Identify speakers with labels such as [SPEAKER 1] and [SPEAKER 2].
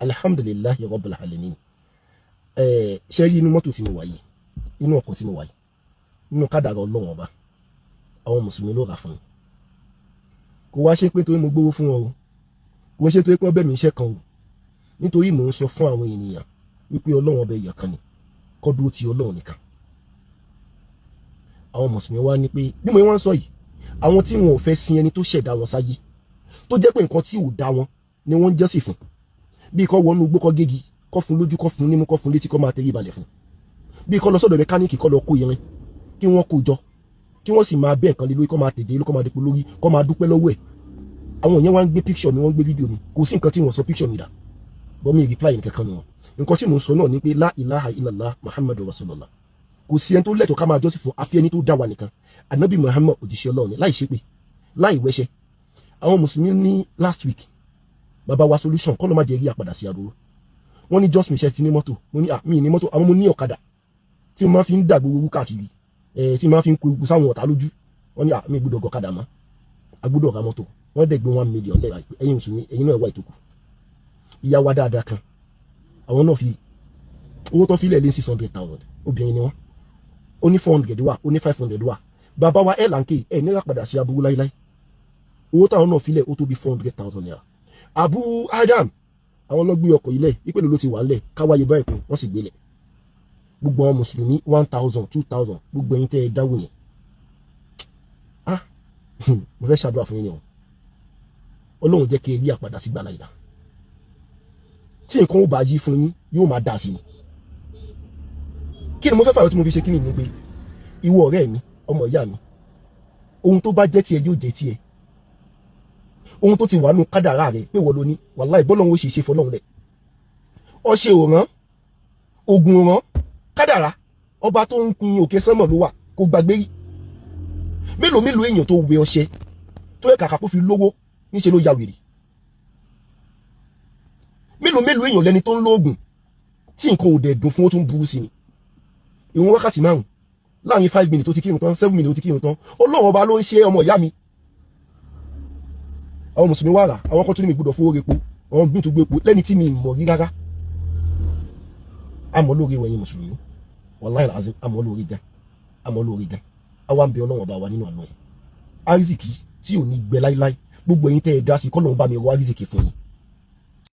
[SPEAKER 1] alhamdulillahi rabbil alamin. Ṣé rí inú mọ́tò tí mo wà yìí, inú ọkọ̀ tí mo wà yìí, inú kádàrá Ọlọ́run ọba, àwọn mùsùlùmí ló rà fún mi. Kò wá ṣe pé torí mo gbówó fún wọn o, kò ṣe torí pé wọ́n bẹ̀ mí iṣẹ́ kan o, nítorí mò ń sọ fún àwọn ènìyàn wípé Ọlọ́run ọba ẹ̀yà kan ni, kọ́ dúró ti Ọlọ́run nìkan. Àwọn mùsùlùmí wá ní pé bí mo wá ń sọ yìí, àwọn tí wọn ò fẹ́ sin ẹni tó ṣẹ̀dá wọn sáyé, tó jẹ́ pé nǹkan tí ò dá wọn ni wọ́n ń jọ́sìn fún, bí kò wọnú igbó kọ́ gégi, kọ́ fún lójú, kọ́ fún nímú, kọ́ fún létí, kọ́ máa tẹrí balẹ̀ fún, bí kò lọ sọ́dọ̀ mẹkáníìkì, kọ́ lọ kó irin, kí wọ́n kó jọ, kí wọ́n sì máa bẹ́ nǹkan lé lórí, kọ́ máa tẹ̀dé lórí, kọ́ máa dépò lórí, kọ́ máa dúpẹ́ lọ́wọ́ ẹ̀. Àwọn yẹn wá ń gbé picture mi, wọ́n ń gbé fídíò mi, kò sí nǹkan tí wọ́n sọ picture mi dà, bọ́ mi reply nǹkan kan wọn. Nǹkan tí mò ń sọ náà ni pé la ilaha illallah muhammadu rasulullah, kò sí ẹni tó lẹ́tọ̀ọ́ ká máa jọ́sìn fún àfi ẹni tó dá wa nìkan. Ànábì Muhammad òjíṣẹ́ Ọlọ́run ni, láì ṣépè, láì wẹ́ṣẹ́. Àwọn mùsùlùmí ní last week, bàbá wa solution kọ́ ló má jẹ́ rí àpadà sí àbúrò. Wọ́n ní just me ṣe ti ní mọ́tò, mo ní mi ní mọ́tò, àwọn mo ní ọ̀kadà tí mo máa fi ń dàgbò owó káàkiri, tí mo máa fi ń kó ewu sáwọn ọ̀tá lójú. Wọ́n ní mi gbọ́dọ̀ gọ̀kadà mọ́, agbọ́dọ̀ ra mọ́tò. Wọ́n dẹ̀ gbé 1 million lẹ́yìn ẹ̀yin mùsùlùmí, ẹ̀yin náà wà ìtókù. Ìyá wa dáadáa kan, àwọn náà fi owó tó fi lẹ̀ lé 600,000, obìnrin ni wọ́n. Ó ní 400 wà, ó ní 500 wà. Bàbá wa L&K ẹ̀ níra padà sí aburú láíláí. Owó táwọn náà fi lẹ̀ ó tó bí 400,000 naira. Abu Adam, àwọn lọ gbé ọkọ̀ ilẹ̀, ìpele ló ti wà lẹ̀, káwáyé báyìí kún, wọ́n sì gbé lẹ̀. Gbogbo àwọn mùsùlùmí 1,000, 2,000, gbogbo ẹ̀yin tẹ́ ẹ dáwò yẹn. Mo fẹ́ ṣàdúrà fún yín ni o. Ọlọ́run jẹ́ kí ẹ rí àpadà sí gbàlá ìdá. Tí nǹkan ó bá yí fún yín, yóò máa dà sí ni. Kí ni mo fẹ́ fàyọ tí mo fi ṣe kí ni pé ìwọ ọ̀rẹ́ mi, ọmọ ìyá mi, ohun tó bá jẹ́ tiẹ̀ yóò jẹ́ tiẹ̀. Ohun tó ti wà nù kádàrá rẹ̀ pé wọ́n ló ní, wàláhì bọ́lọ́run ó ṣe ṣe fọlọ́run lẹ̀. Ọṣẹ òràn, ogun òràn, kádàrá, ọba tó ń pin òkè sánmọ̀ ló wà, kò gbàgbé rí. Mélòó mélòó èèyàn tó wẹ ọṣẹ, tó yẹ kàkà kó fi lówó, níṣe ló ya wèrè. Mélòó mélòó èèyàn lẹni tó ń lóògùn, tí nǹkan ò dẹ̀ dùn fún ó tún burú sí ni. Ìwọ̀n wákàtí 5 láàrin 5 minutes tó ti kírun tán, 7 minutes tó ti kírun tán, Ọlọ́run ọba ló ń ṣe ọmọ ìyá mi. Àwọn mùsùlùmí wà rà, àwọn kan tún ní mi gbọ́dọ̀ fowó repo, àwọn bí tó gbé epo lẹ́ni tí mi mọ̀ rí rárá. Àmọ́ lórí wẹ̀yìn mùsùlùmí, wallahi alazim, àmọ́ lórí gan, àmọ́ lórí gan. Àwa ń bẹ Ọlọ́run ọba wa nínú àánú ẹ̀. Àrísìkí tí ò ní gbẹ láíláí, gbogbo ẹ̀yin tẹ́ ẹ dá sí k'Ọlọ́run bá mi rọ àrísìkí fún yín.